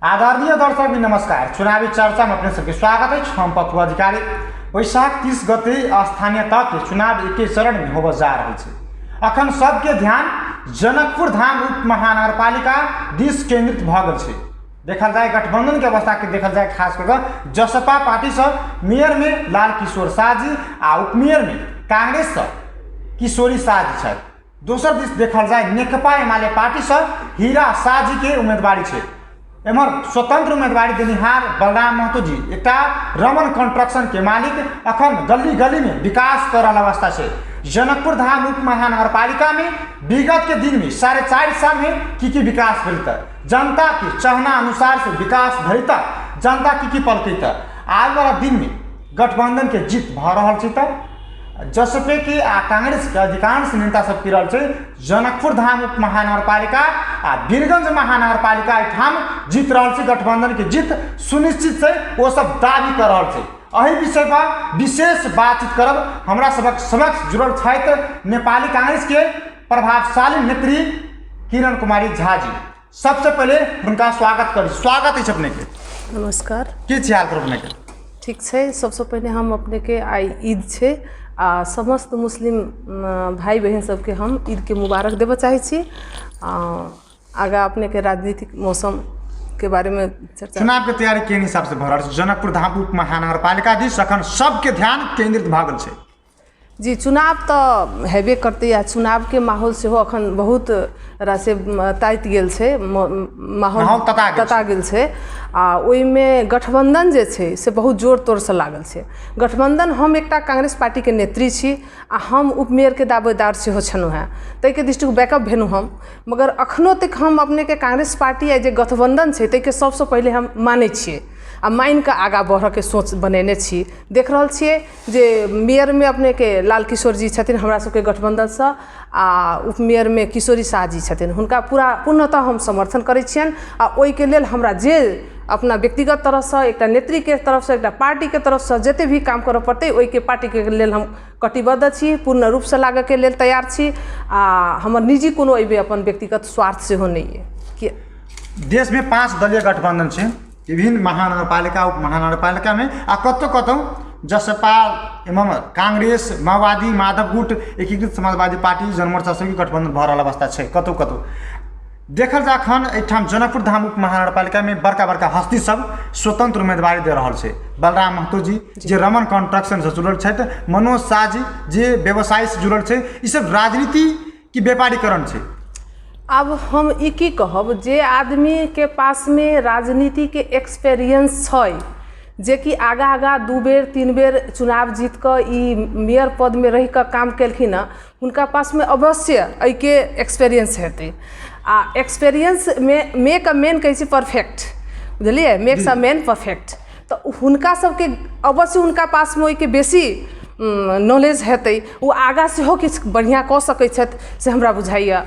आदरणीय दर्शक भी नमस्कार। चुनावी चर्चा में अपने सबके स्वागत है। हम पप्पू अधिकारी। वैशाख 30 गते स्थानीय तक के चुनाव एक चरण में होब जा रही है। अखन सबके ध्यान जनकपुर धाम उप महानगरपालिका दिश केंद्रित भ गल है। देखल जाए गठबंधन के अवस्था के देखल जाए, खास कर जसपा पार्टी से मेयर में लाल किशोर शाह जी आ उपमेयर में कांग्रेस से किशोरी शाह जी है। दोसर दिश देखल जाए नेकपा एमाले पार्टी से हीरा शाह जी के उम्मीदवारी है। एमहर स्वतंत्र उम्मीदवारी देनिहार बलराम महतो जी एक रमन कंस्ट्रक्शन के मालिक अखन गली गली में विकास कर रहा अवस्था से। जनकपुर धाम उप महानगरपालिका में विगत के दिन में 4.5 साल में की विकास भेल त जनता के चाहना अनुसार से विकास भई त जनता की पलकै त आज वाला दिन में गठबंधन के जीत भ रहा है। जसपे कि कांग्रेस के अधिकांश नेता सब की रहा है जनकपुर धाम उप महानगरपालिका आ वीरगंज महानगरपालिका ठाम जीत रहा है। गठबंधन के जीत सुनिश्चित है, वो सब दावी कर रहा है। अही विषय पर विशेष बातचीत करब हमरा सबक समक्ष जुड़ल है नेपाली कांग्रेस के प्रभावशाली नेत्री किरण कुमारी झा जी। सबसे पहले उनका स्वागत है अपने के। नमस्कार। की हाल कर अपने के? ठीक है। सबसे पहले हम अपने के आई ईद है समस्त मुस्लिम भाई बहन सबके हम ईद के मुबारक देव चाहे छी। आगा अपने के राजनीतिक मौसम के बारे में चर्चा। चुनाव के तैयारी के हिसाब से भ रहा है। जनकपुर धाम उप महानगरपालिका दिस अखन सबके ध्यान केंद्रित भ गल है। जी, चुनाव तो हेबे करते या चुनाव के माहौल से हो अखन बहुत रासे ताइत गेल छे, माहौल तता गेल छे। आ ओई में गठबंधन जे छे से बहुत जोर तोर से लागल छे। गठबंधन हम एकटा कांग्रेस पार्टी के नेत्री छी आ हम उपमेयर के दावेदार से हो छनु है, तै के दृष्टि बैकअप भेनु हम। मगर अखनो तक हम अपने के कांग्रेस पार्टी आ जे गठबंधन छे तै के सबसे पहले हम मानै छिए आ माइन के आगा बढ़ के सोच बनेने छी। देख रहल छिए जे मेयर में अपने के लाल किशोर जी छथिन हमरा सबके गठबंधन से आ उपमेयर में किशोरी शाह जी छथिन। हुनका पूर्णतः हम समर्थन करै छियन आ ओइ के लेल हमरा जे अपना व्यक्तिगत तरफ से एकटा नेत्री के तरफ से एकटा पार्टी के तरफ से जते भी काम करऽ पड़तै ओइ के पार्टी के लेल हम कटिबद्ध छी, पूर्ण रूप से लागऽ के लेल तैयार छी। आ हमर निजी कोनो एबे अपन व्यक्तिगत स्वार्थ से हो नहीं है कि देश में 5 दलीय गठबंधन है विभिन्न महानगरपालिका उप महानगरपालिका में आ कतौ जसपा एवं कांग्रेस माओवादी माधव गुट एकीकृत समाजवादी पार्टी जनमोर्चा सबके गठबंधन भ रहा अवस्था है। कतौ देखल जा अखन एठाम जनकपुर धाम उप महानगरपालिका में बड़का बड़का हस्ती सब स्वतंत्र उम्मीदवारी दे रहा है। बलराम महतो जी जे रमन कंस्ट्रक्शन से जुड़ल है, मनोज शाह जी जे व्यवसाय से जुड़ल है, ये सब राजनीति की व्यापारीकरण है। अब हम ई की कहब जे आदमी के पास में राजनीति के एक्सपीरियंस है, जे कि आगा 2 बेर 3 बेर चुनाव जीत कर ई मेयर पद में रह कर काम केलखिन, उनका पास में अवश्य अई के एक्सपीरियंस हेतै। आ एक्सपीरियंस में मेक अ मैन कैसे परफेक्ट, बुझलिए, मेक्स अ मैन परफेक्ट। तो हुनका सबके अवश्य उनका पास में ओइ के बेसी नॉलेज हेतै, वो आगा से हो किछु बढ़िया कऽ सकै छथि से हमरा बुझाइया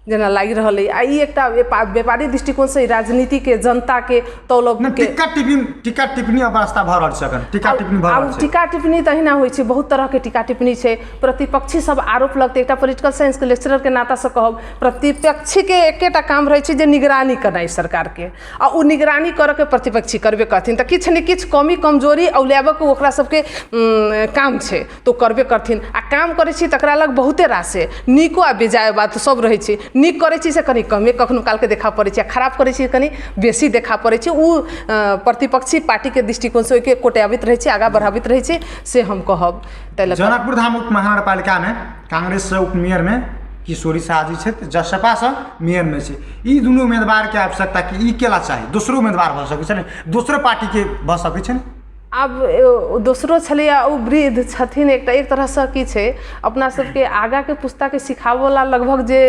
जना लागि रहल है। आ ई एकटा व्यापारी दृष्टिकोण से राजनीति के जनता के तौलब के टीका टिप्पणी अवस्था भ रहल छै। टीका टिप्पणी भ रहल छै। टीका टिप्पणी तहिना होइ छै, बहुत तरह के टीका टिप्पणी छै। प्रतिपक्षी सब आरोप लगते, एकटा पॉलिटिकल साइंस के लेक्चरर के नाता से कहब प्रतिपक्षी के एकेटा काम रहै छै जे निगरानी करनाइ सरकार के, आ उ निगरानी करऽ के प्रतिपक्षी करबे करथिन। त किछु ने किछु कमी कमजोरी औलाबे के ओकरा सबके काम छै तो करबे करथिन। आ काम करै छी तकरा लग बहुते रासे नीको आ बेजाय बात सब रहै छै। नीक करै छी से कनी कमे कखनो काल के देखा पड़ै छै, खराब करै छी कनी बेसी देखा पड़ै छै। उ प्रतिपक्षी पार्टी के दृष्टिकोण से ओके कोटाबित रहै छै, आगा बढ़ाबित रहै छै से हम कहब। जनकपुर धाम उप महानगरपालिका में कांग्रेस से उपमेयर में किशोरी शाह जी छथि, जसपा से मेयर में छै। ई दुनू उम्मीदवार के आवश्यकता कि ई केला चाही? दोसरो उम्मीदवार भ सकै छै, दोसरो पार्टी के भ सकै छै। अब दोसरो छलैया ओ वृद्ध छथिन, एक तरह से की छै अपना सबके आगा के पुस्ता के सिखावे वाला लगभग जे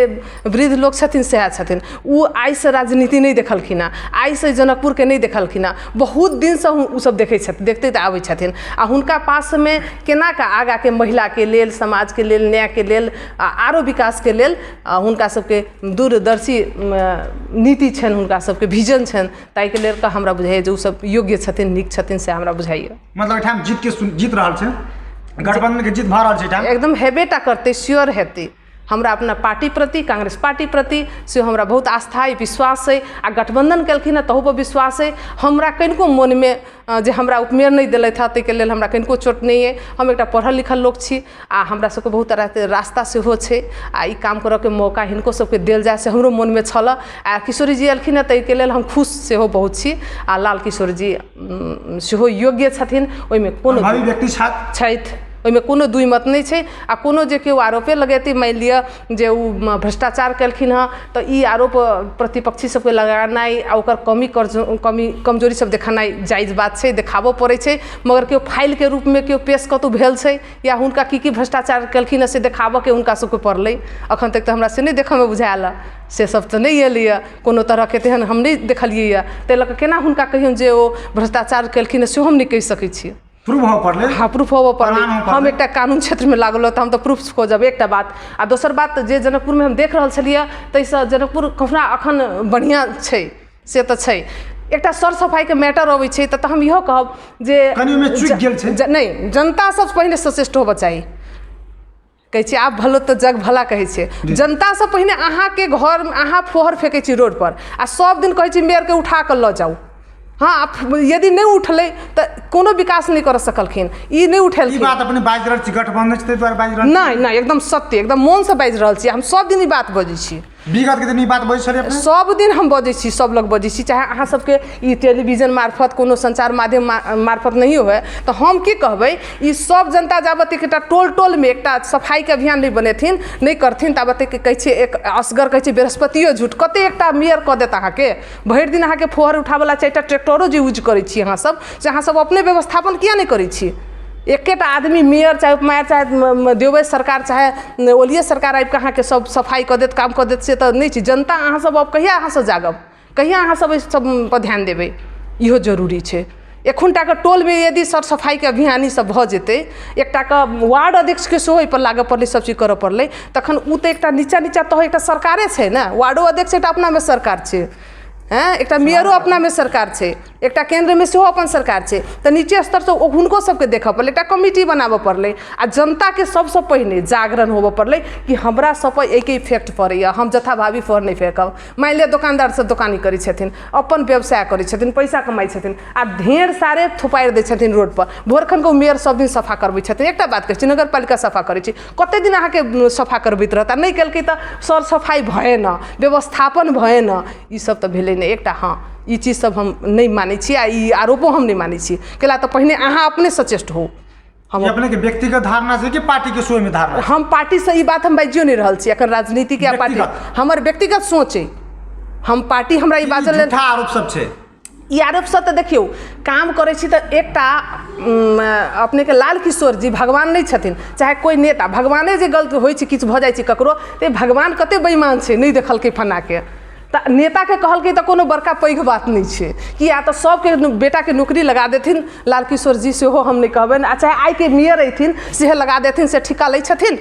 वृद्ध लोग छथिन सएह छथिन। उ आइ से राजनीति नहीं देखलखिन, आइ से जनकपुर के नहीं देखलखिन, बहुत दिन से उ सब देखै छथिन, देखते तऽ आबै छथिन। आ हुनका पास में केना का आगा के महिला के लेल, समाज के लेल, न्याय के लेल, आरो विकास के लेल हुनका सबके दूरदर्शी नीति छनि, हुनका सबके विजन छनि, ताहि के लेल हमरा बुझाइए जे उ सब योग्य छथिन, नीक छथिन से हमरा बुझाइए। मतलब ठाम जीत रहल छै, गठबंधन के जीत भ रहल छै। एकदम हेबेटा करते, श्योर हेतै। हमरा अपना पार्टी प्रति, कांग्रेस पार्टी प्रति से हमरा बहुत आस्था है, विश्वास है। आ गठबंधन केलखिन तहू पर विश्वास है। हमरा कनिको मन में जे हमरा उपमेयर नहीं दिले था ताहि के लेल हमरा कनिको चोट नहीं है। हम एक पढ़ल लिखल लोग छी आ हमरा सबके बहुत रास्ता सेहो छै आ ई काम करऽ के मौका हिनको सबके देल जाए से हमरो मन में छल। आ किशोरी जी एलखिन ताहि के लेल हम खुश सेहो बहुत छी। आ लाल किशोर जी सेहो योग्य छथिन, ओहिमे कोनो व्यक्ति छथि, ओहिमे कोनो दुई मत नहीं छै। आ कोनो जे केओ आरोपे लगेती, मान लिअ जे ओ भ्रष्टाचार केलखिन हँ तऽ ई आरोप प्रतिपक्षी सबके लगानाइ आ ओकर कमजोरी सब देखानाइ जायज बात छै, देखाबऽ पड़ै छै। मगर केओ फाइल के रूप में केओ पेश कतौ भेल छै या हुनका की भ्रष्टाचार केलखिन हँ से देखाबऽ के हुनका सबके पड़लै। अखन तक तऽ हमरा से नहीं देखऽ में बुझायल, से सब तऽ नहीं एलैए, कोनो तरह के तेहन हम नहीं देखलियै यऽ। ताहि लऽ कऽ केना हुनका कहियौन जे ओ भ्रष्टाचार केलखिन हँ सेहो हम नहीं कहि सकै छी। प्रूफ हो पड़ले, हाँ प्रूफ होबऽ पड़ले। हम एक कानून क्षेत्र में लागल तो हम तो प्रूफ खोजब, एक बात। आ दोसर बात जे जनकपुर में हम देख रहल छलियै ताहिसँ जनकपुर कखना अखन बढ़िया छै से तऽ छै। एक सर सफाई के मैटर अबै छै तऽ हम इहो कहब जे नहीं, जनता सब पहिने सचेष्ट होबऽ चाही। कहै छी आप भलो तो जग भला कहै छै। जनता से पहिने अहाँ के घर में अहाँ फोहर फेंकै छी रोड पर आ सब दिन कहै छी मेयर के उठा कर लऽ जाऊ। हाँ, यदि नहीं उठले तो कोनो विकास नहीं कर सकलखिन। ई नहीं उठेल, ई बात अपने बाजि रहल छी, गठबंधन छै द्वारा बाजि रहल छी। नहीं, एकदम सत्य, एकदम मन से बाजि रहल छी। हम सब दिन ई बात बजै छी, विगत के दिन ई बात बजै छलियै अपने, सब दिन हम बजै छी, सब लोग बजै छी। चाहे अहाँ सबके ई टेलीविजन मार्फत कोनो संचार माध्यम मार्फत नहीं होए तो हम की कहबै, ई सब जनता जाबत एकटा टोल में एकटा सफाई के अभियान नहीं बनेथिन, नहीं करथिन ताबत कहै छै एक असगर कहै छै बृहस्पतियो झूठ। कते एकटा मेयर कऽ देत अहाँके, भरि दिन अहाँके फोहर उठावला चारिटा ट्रैक्टरो जे यूज करै छी अहाँ सब, से अहाँ सब अपने व्यवस्थापन किया नहीं करै छी। एकेटा आदमी मेयर चाहे उपमेयर चाहे देबै सरकार चाहे ओलिए सरकार आबि कऽ अहाँके सब सफाई कऽ देत, काम कऽ देत, से तऽ नहीं छै। जनता अहाँ सब अब कहिया अहाँ सब जागब, कहिया अहाँ सब सब पर ध्यान देबै, इहो जरूरी छै। एखुनटा के टोल में यदि सर सफाई के अभियान ई सब भऽ जेतै, एकटा के वार्ड अध्यक्ष के सेहो एहिपर लागऽ पड़लै, सब चीज करऽ पड़लै, तखन उ तऽ एकटा नीचा तऽ एकटा सरकारे छै ने। वार्डो अध्यक्ष एकटा अपना में सरकार छै, हैं एकटा मेयरो अपना में सरकार छै, एकटा केंद्र में सेहो अपन सरकार छै। तऽ नीचे स्तर से हुनको सबके देखऽ पड़लै, एकटा कमिटी बनाबऽ पड़लै आ जनता के सबसँ पहिने जागरण होबऽ पड़लै कि हमरा सब पर एक इफेक्ट पड़ैया, हम जथा भावी फोहर नहीं फेंकब। मान लिअ दुकानदार सब दुकानी करै छथिन, अपन व्यवसाय करै छथिन, पैसा कमाइ छथिन आ ढेर सारे थुपारि दै छथिन रोड पर। भोरखन को मेयर सब दिन सफा करबै छथिन। एकटा बात कहै छी, नगर पालिका सफा करै छी, कते दिन अहाँके सफा करबैत रहता, नहीं केलकै तऽ सर सफाई भएन, व्यवस्थापन भएन, ई सब तऽ भेलै नहीं। एकटा हाँ ई चीज सब हम नहीं मानै छी आ ई आरोपो हम नहीं मानै छी, कैला तऽ पहिने अहाँ अपने सचेष्ट हो। हम अपने के व्यक्तिगत धारणा छै कि पार्टी के सोच में धारणा? हम पार्टी से ई बात हम बाजियो नहीं रहल छी, अखन राजनीति के पार्टी हमर व्यक्तिगत सोच है। हम पार्टी हमरा ई बाजल झूठा आरोप सब छै, ई आरोप सब तऽ देखियौ काम करै छी तऽ एकटा अपने के लाल किशोर जी भगवान नहीं छथिन, चाहे कोई नेता, भगवाने जे गलत होइ छै किछु भऽ जाइ छै ककरो, तऽ भगवान कते बेईमान छै, नहीं देखलकै फना के तऽ नेता के कहलकै तऽ कोनो बड़का पैघ बात नहीं छै कि या तऽ सबके बेटा के नौकरी लगा देथिन। लाल किशोर जी सेहो हम नहीं कहबनि, आ चाहे आइ के मेयर अयथिन से लगा देथिन, से ठिका लै छथिन।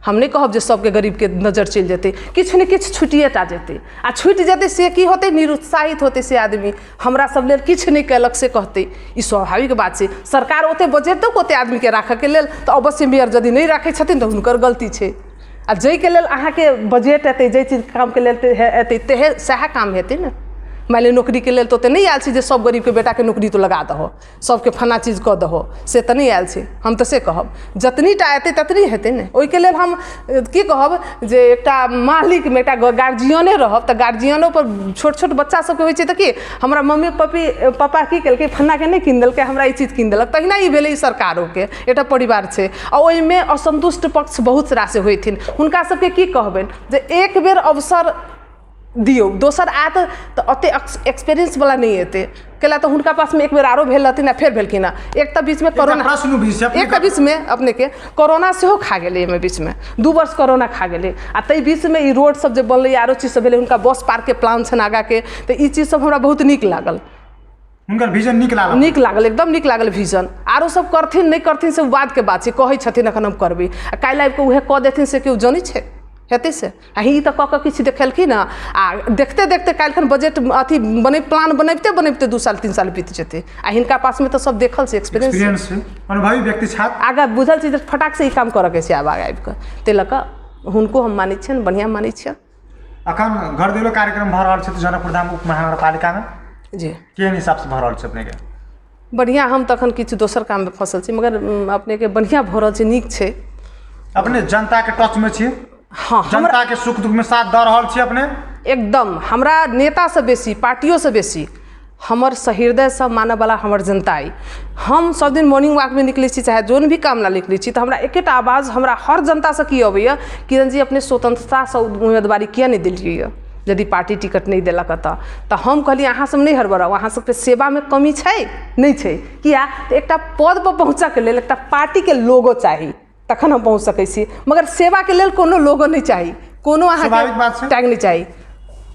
हम नहीं कहब जे सबके गरीब के नजर चलि जेतै, किछु ने किछु छुटिए टा जेतै आ छुटि जेतै से की होतै, निरुत्साहित होतै से आदमी, हमरा सब लेल किछु नहीं कयलक से कहतै, ई स्वाभाविक बात छै। सरकार ओते बजेतौ ओते आदमी के राखऽ के लेल तऽ अवश्य मेयर यदि नहीं राखै छथिन तऽ हुनकर गलती छै। आ जाहि के लेल अहाँके बजट एतै, जे चीज काम के लेल एतै तेहे सएह काम हेतै ने। मान लिअ नौकरी के लेल तो नहीं आयल छी जे सब गरीब के बेटा के नौकरी तो लगा दहो, सबके फना चीज कऽ दहो, से तऽ नहीं आयल छै। हम तऽ से कहब जतनी टा एतै ततनी हेतै ने। ओहिके लेल हम की कहब जे एकटा मालिक में एकटा गार्जियने रहब तऽ गार्जियनो पर छोट छोट बच्चा सबके होइ छै तऽ कि हमरा मम्मी पापा की केलकै, फन्ना के नहीं कीन देलकै, हमरा ई चीज कीन देलक, तहिना ई भेलै सरकारों के एकटा परिवार छै आ ओहिमे असंतुष्ट पक्ष बहुत रास होइथिन। हुनका सबके की कहबनि जे एक बेर अवसर दियौ, दोसर आयत तऽ ओते एक्सपीरियंस वाला नहीं एतै, कैला तऽ हुनका पास में एक बेर आरो भेल रहथिन आ फेर भेलखिन। एक तऽ बीच में कोरोना, एक बीच में अपने के कोरोना सेहो खा गेलै, एहिमे बीच में 2 वर्ष कोरोना खा गेलै आ ताहि बीच में ई रोड सब जे बनलै, आरो चीज सब भेलै, हुनका बस पार्क के प्लान छनि आगा के, तऽ ई चीज सब हमरा बहुत नीक लागल। हुनकर विजन नीक लागल, एकदम नीक लागल विजन। आरो सब करथिन नहीं करथिन से बात के बात छै, कहै छथिन एखन हम करबै आ काल्हि आबि कऽ उहे कऽ देथिन से केओ जानै छै हेतै से। आ ही तऽ कऽ किछु देखेलखिन हँ आ देखते देखते काल्हिखन बजट अथी प्लान बनैबते 2 साल 3 साल बीत जेतै आ हिनका पास में तो सब देखल छै, एक्सपीरियंस अनुभवी व्यक्ति छथि, आगा बुझल छै जे फटाक से ई काम करऽ के छै आब आगे आबि कऽ। ताहि लऽ कऽ हुनको हम मानै छियनि, बढ़िया मानै छियनि। अखन घर दैलो कार्यक्रम भ रहल छै जनकपुर धाम उप महानगरपालिका में जी केहन हिसाब से भ रहल छै अपने के? बढ़िया। हम तखन किछु दोसर काम में फंसल छी, मगर अपने के बढ़िया भ रहल छै, नीक छै। अपने जनता के टच में छी? हाँ, जनता के सुख दुख में साथ द रहल छी अपने? एकदम। हमरा नेता से बेसी, पार्टियों से बेसी हमर सहृदय सब मानव वाला हमर जनता आई। हम सब दिन मॉर्निंग वॉक में निकले छी, चाहे जोन भी काम ला निकले छी, तो हमरा एकेटा आवाज हमरा हर जनता से की अबैया, किरण जी अपने स्वतंत्रता से उम्मीदवारी किया नहीं दिलियै यदि पार्टी टिकट नहीं देलक तो हम कहलिए अहाँ सब नहीं हड़बड़ाउ, अहाँ सबके सेवा में कमी छै नहीं छै। किया तो एकटा पद पर पहुँचा के लेल एकटा पार्टी के लोगो चाही, तखन हम पहुँच सकै छी। मगर सेवा के लेल कोनो लोगो नहीं चाही, कोनो अहाँ के टैग नहीं चाही।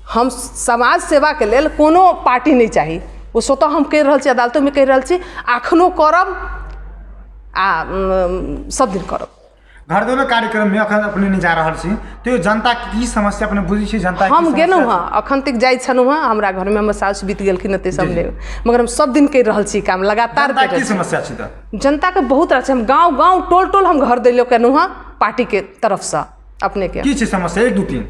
हम समाज सेवा के लेल कोनो पार्टी नहीं चाही, वो स्वतः हम कह रहल छी, अदालतों में कह रहल छी, अखनो करब आ सब दिन करब। घर दैलो कार्यक्रम में अखन अपने नहीं जा रहल छी, तो जनता की समस्या अपने बुझी छी? जनता हम गेलहुँ हँ, अखन तक जाइ छलहुँ हँ, हमरा घर में हमर साउस बीत गेलखिन एते सब ले, मगर हम सब दिन कर रहल छी काम लगातार। जनता की समस्या छी? त जनता के बहुत अच्छा, हम गाँव गाँव टोल टोल हम घर दैलो केलहुँ हँ पार्टी के तरफ से। अपने के की छै समस्या? एक दू तीन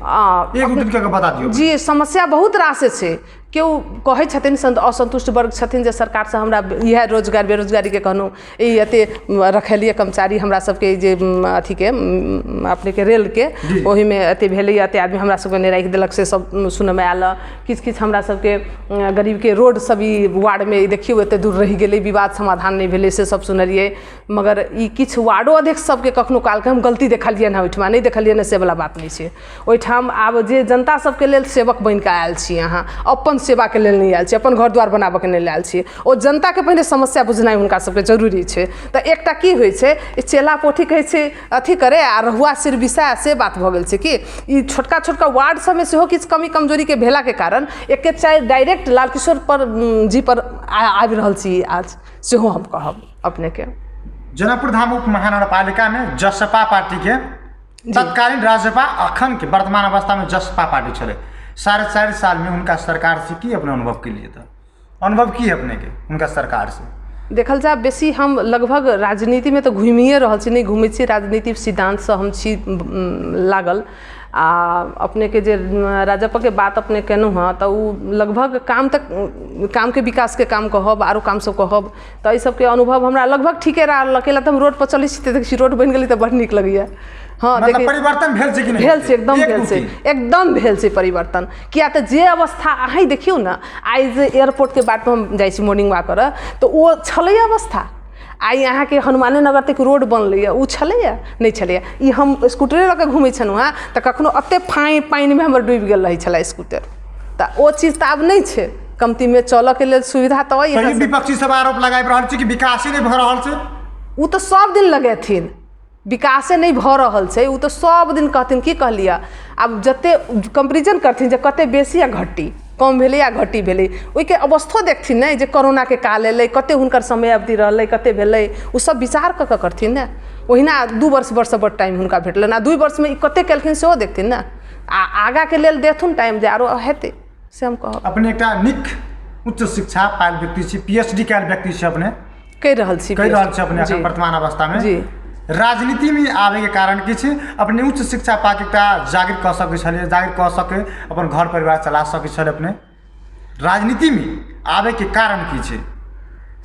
के बता दियो। जी समस्या बहुत रासे छै। केओ कहै छथिन असंतुष्ट वर्ग छथिन जे सरकार से हमरा यह रोजगार बेरोजगारी के कहनु एते रखलिए कर्मचारी हमरा सबके जे अथी के अपने के रेल के ओहि में एते भेलै, एते आदमी हमरा सबके नहीं राखि देलक, से सब सुन में आयल। किछ हमरा सबके गरीब के रोड सब ई वार्ड में देखियो एते दूर रहि गेलै, विवाद समाधान नहीं भेलै, से सब सुनलिए। मगर ई किछ वार्डो अध्यक्ष सबके कखनो काल के हम गलती देखलिए ना, ओहिठाम नहीं देखलिए ना, से वाला बात नहीं छै। ओहिठाम आब जे जनता सबके लेल सेवक बन के आयल छी, अहाँ अपन सेवा के लेल नहीं आयल छी, अपन घर द्वार बनाबऽ के नहीं आयल छी। ओ जनता के पहले समस्या बुझनाइ हुनका सबके जरूरी छै। तो एकटा की होइ छै, चेला पोठी कहै छै अथी करे आ रहुआ सिर बिसा, से बात भऽ गेल छै कि ई छोटका छोटका वार्ड सब में सेहो किछु कमी कमजोरी के भेला के कारण एक चाहे डायरेक्ट लालकिशोर पर जी पर आबि रहल छी आज, सेहो हम कहब अपने के। जनकपुर धाम उप महानगरपालिका में जसपा पार्टी के तत्कालीन राज्यपाल, अखन के वर्तमान अवस्था में जसपा पार्टी चले 4.5 साल में उनका सरकार से की अपने अनुभव के लिए? अनुभव की अपने के उनका सरकार से? देखल जाए बेसी हम लगभग राजनीति में तो घूमिए रहल छी, नहीं घूमै छी, राजनीति सिद्धांत से हम छी लागल। आ अपने के जे राजपा के बात अपने केनू हाँ, तो लगभग काम के विकास के काम कहब, आरो काम सब कहब, तो ये सब के अनुभव हमरा लगभग ठीके रहल। अकेला तो हम रोड पर चलै छी, देखै छी रोड बन गेलै तो बड़ नीक लगैया। हाँ मतलब परिवर्तन भेल छै कि नहीं? भेल छै, एकदम भेल छै, एकदम भेल छै परिवर्तन। किया तऽ जे अवस्था अहाँ देखियौ ना, आइ जे एयरपोर्ट के बाट हम जाइ छी मॉर्निंग वॉक करऽ, तो ओ छलै अवस्था। आई अहाँ के हनुमाने नगर तक रोड बनलै, उ छलैया नहीं छलैया। ई हम स्कूटरे लऽ के घूमै छलहुँ हँ, तऽ कखनो एते पानि में हमर डूबि गेल रहै छलै स्कूटर, तऽ ओ चीज तऽ आब नहीं छै। कमती में चलऽ के लेल सुविधा तऽ अइ। विपक्षी सब आरोप लगाबि रहल छै कि विकासे नहीं भऽ रहल छै। उ तऽ सब दिन लगेथिन, विकासे नहीं भऽ रहल छै, उ तऽ सब दिन कहथिन। की कहलिए, आब जते कंपेरिजन करथिन जे कते बेसी या घटी, कम भेलै या घटी भेलै, ओहिके अवस्थो देखथिन ने, जे कोरोना के काल एलै, कते हुनकर समय अवधि रहलै, कते भेलै, उ सब विचार कऽ के करथिन ने। ओहिना 2 वर्ष बड़ टाइम हुनका भेटलनि, आ 2 वर्ष में कते केलखिन सेहो देखथिन ने। आ आगा के लेल देथुन टाइम जे आरो हेतै, से हम कहब। अपने एकटा नीक उच्च शिक्षा पायल व्यक्ति छी, पीएचडी कायल व्यक्ति छी, अपने कहि रहल छी अपने अखन वर्तमान अवस्था में। जी राजनीति में आवे के कारण की छै, अपने उच्च शिक्षा पाके एकटा जागृत कऽ सकै छलिए, जागृत कऽ सके अपन घर परिवार चला सकै छल। अपने राजनीति में आवे के कारण की छै?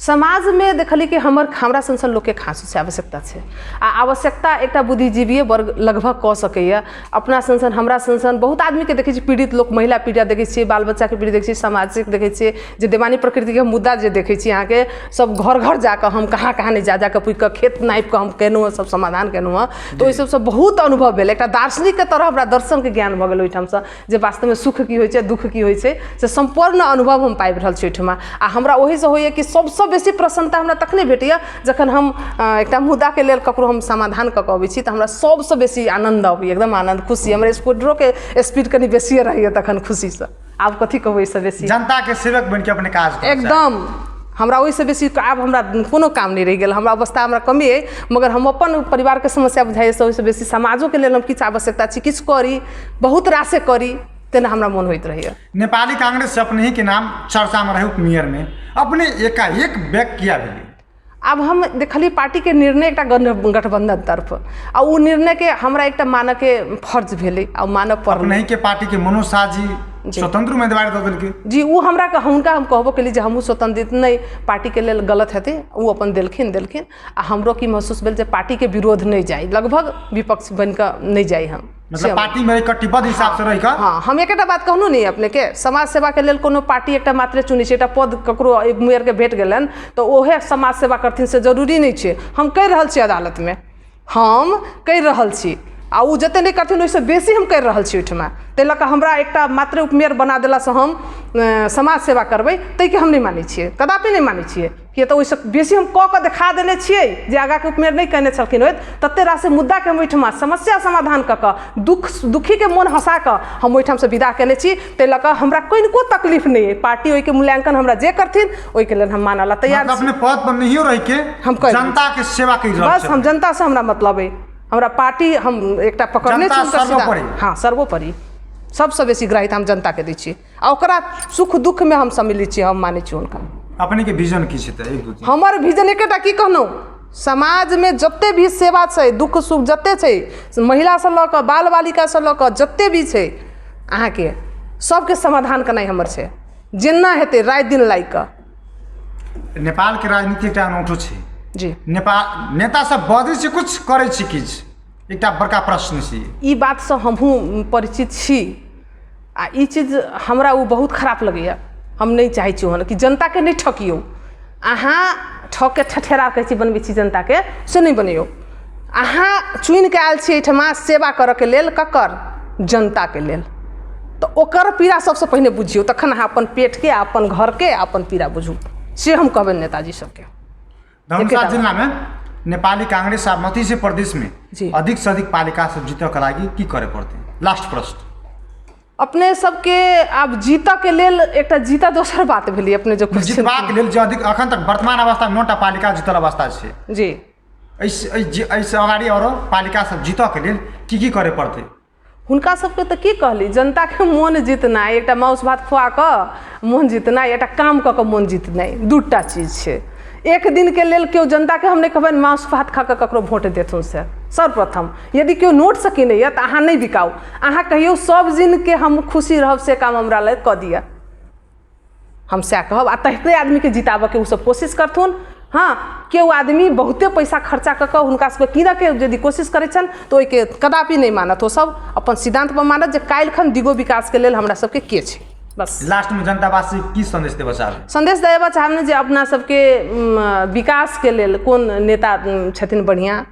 समाज में देखली कि हमरा संसन लोग के खास से आवश्यकता है। आवश्यकता एक बुद्धिजीवी वर्ग लगभग कह सकैया। अपना संसन हमरा संसन बहुत आदमी के देखे पीड़ित लोग, महिला पीड़ा देखे, बाल बच्चा के पीड़ित देखे, सामाजिक देखे, जो देवानी प्रकृति के मुद्दा जो देखे, यहाँ के सब घर घर जाकर हम कहाँ कहाँ नहीं जा पुछ कर खेत नापि कर हम केलहुँ, सब समाधान केलहुँ हँ। तो सब बहुत अनुभव भेल, एक दार्शनिक के तरह हमरा दर्शन के ज्ञान भ गेल ओहिठाम से, जे वास्तव में सुख की होइ छै, दुख की होइ छै, से संपूर्ण अनुभव हम पाबि रहल छी ओहिठमा। आ हमरा ओहि से होइए कि सबसे बेसी प्रसन्नता हमरा तखने भेटैया जखन हम एकटा मुद्दा के लेल ककरो हम समाधान कऽ के अबै छी, तऽ हमरा सबसे बेसी आनंद अबैया, एकदम आनंद, खुशी। हमर स्कूटरो के स्पीड कनी बेसी रहैया तखन खुशी से। आब कथी कहबै, इससे बेसी जनता के सेवक बन के अपने काज एकदम हमरा ओहिसँ बेसी आब हमरा कोनो काम नहीं रहि गेल। हमरा अवस्था हमरा कमी है, मगर हम अपन परिवार के समस्या बुझाइए, ओहिसँ बेसी समाजो के लेल हम किछु आवश्यकता छी, किछु करी, बहुत रासे करी, तेना हमरा मन होइत रहैया। नेपाली कांग्रेस से अपने ही के नाम चर्चा में रहे, उपमेयर में अपने एकाएक बैक किया भेलै? अब हम देखली पार्टी के निर्णय एक गठबंधन तरफ आ उ निर्णय के हमरा एक मानक के फर्ज भेले आ मानक पर नहीं के पार्टी के मनोज शाह जी स्वतंत्र उम्मीदवार दे देलके जी उ हमरा हुनका हम कहबो केली जे हमहूँ स्वतंत्र नहीं पार्टी के लेल गलत हेतै उ अपन देलखिन आ हमरो की महसूस भेल जे पार्टी के विरोध नहीं जाए लगभग विपक्ष बन के नहीं जाए हम मतलब पार्टी में कटिबद्ध हिसाब से रही का हाँ हम एक बात कहूँ नहीं अपने के समाज सेवा के लेल कोनो पार्टी एक मात्रे चुनी छै पद ककरो उम्मीदवार के भेट गेलन तो ओहे समाज सेवा करथिन से जरूरी नहीं छै हम कहि रहल छी अदालत में हम कहि रहल छी आ उ जते नहीं करथिन ओइसे बेसी हम कर रहल छी ओहिठमा ताहि लऽ कऽ हमरा एक मात्र उपमेयर बना देलासँ हम समाज सेवा करबै ताहिके हम नहीं मानै छियै कदापि नहीं मानै छियै किए तऽ ओहिसँ बेसी हम कऽ देखा देने छियै जे आगाँके उपमेयर नहीं कहने छलखिन होइत तते रास मुद्दाके हम ओहिठमा समस्या समाधान कऽ दुखीके मोन हँसा कऽ हम ओहिठामसँ विदा केने छी ताहि लऽ कऽ हमरा कोई तकलीफ नहीं है पार्टी ओहिके मूल्यांकन हमरा जे करथिन ओहिके लेल हम मानऽ ला तैयार छी अपने पद पर नहीं रहि के हम जनता के सेवा करि रहल छी बस हम जनता से हमरा मतलब है हमरा पार्टी हम एक पकड़ने हाँ सर्वोपरि सबसे बेसी ग्राह्यता हम जनता के दै छी आ ओकरा सुख दुख में हम सम्मिलित छी हम मानै छी हुनका अपने के विजन की छै हमर विजन एकेटा की कहलहुँ समाज में जते भी सेवा छै दुख सुख जते छै महिला से लऽ कऽ बाल बालिका से लऽ कऽ जते भी छै अहाँके सबके समाधान करनाइ हमर छै जेना हेतै राति दिन लागि कऽ नेपाल के राजनीति एकटा अनौठो छै जी नेपाल नेता सब बजै छै कुछ करै छै किछ एकटा बड़का प्रश्न छै ई बात से हमहूँ परिचित छी आ ई चीज हमरा वो बहुत खराब लगैया हम नहीं चाहै छी ओहन कि जनता के नहीं ठकियौ अहाँ ठक के ठठेरा कहै छी बनबै छी जनता के से नहीं बनैयौ अहाँ चुनि के आयल छी एहिठमा सेवा करऽ के लेल ककर जनता के लेल तो ओकर पीड़ा सबसे पहिने बुझियौ तखन अहाँ अपन पेट के अपन घर के अपन पीड़ा बुझू से हम कहबनि नेताजी सबके धनुषा जिला में नेपाली कांग्रेस आ मधेसी प्रदेश में अधिक से अधिक पालिका सब जीतऽ के लागि की करे पड़ते लास्ट प्रश्न अपने सबके आब जीतऽ के लेल एकटा जीता दोसर बात भेलै अपने जो जीतबाक लेल जे अधिक अखन तक वर्तमान अवस्था में 9टा पालिका जीतल अवस्था छै जी ऐसे अगाड़ी और पालिका सब जीतऽ के लेल की करे पड़ते हुनका सबके तऽ की कहली जनता के मोन जीतनाइ एकटा माउस भात खुआ कऽ मोन जीतनाइ एकटा काम कऽ कऽ मोन जीतनाइ दूटा चीज छै एक दिन के लेल केओ जनता के हम नहीं कहबनि माउस भात खा कऽ ककरो वोट देथुन से सर्वप्रथम यदि केओ नोट से किनैया तऽ अहाँ नहीं बिकाउ अहाँ कहियौ सब दिन के हम खुशी रहब से काम हमरा लेल कऽ दिअ हम सएह कहब आ तहरे आदमी के जिताबऽ के ओ सब कोशिश करथुन हाँ केओ आदमी बहुते पैसा खर्चा कऽ कऽ हुनका सबके कीनऽ के यदि कोशिश करै छनि तऽ ओहिके कदापि नहीं मानत ओ सब अपन सिद्धांत पर मानत जे काल्हिखन दिगो विकास के लेल हमरा सबके के छै बस लास्ट में जनतावासी की संदेश देबऽ चाहब संदेश देबऽ चाहब जे अपना सबके विकास के लेल कोन नेता छथिन बढ़िया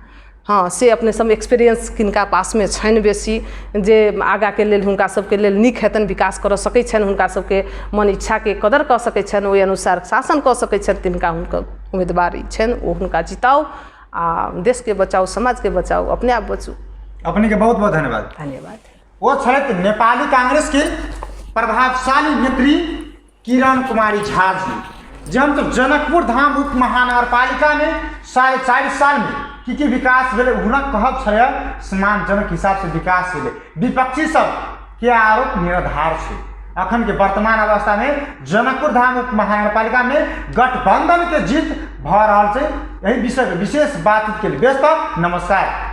हाँ से अपने सब एक्सपीरियंस किनका पास में छनि बेसी जे आगा के लेल हुनका सबके लेल नीक हेतनि विकास करऽ सकै छनि हुनका सबके मन इच्छा के कदर कऽ सकै छनि ओहि अनुसार शासन कऽ सकै छनि तिनका हुनकर उम्मीदवारी छनि ओ हुनका जिताउ आ देश के बचाउ समाज के बचाउ अपने आप बचू अपने के बहुत बहुत धन्यवाद वो छथि नेपाली कांग्रेस के प्रभावशाली नेत्री किरण कुमारी झा जी जन तो जनकपुर धाम उप महानगर पालिका में 4.5 साल में की विकास भेले हुनक कहब छलै सम्मानजनक हिसाब से विकास भेले विपक्षी सब के आरोप निराधार छै अखन के वर्तमान अवस्था में जनकपुर धाम उप महानगर पालिका में गठबंधन के जीत भऽ रहल छै यही विषय विशेष बातचीत के लिए व्यस्त नमस्कार।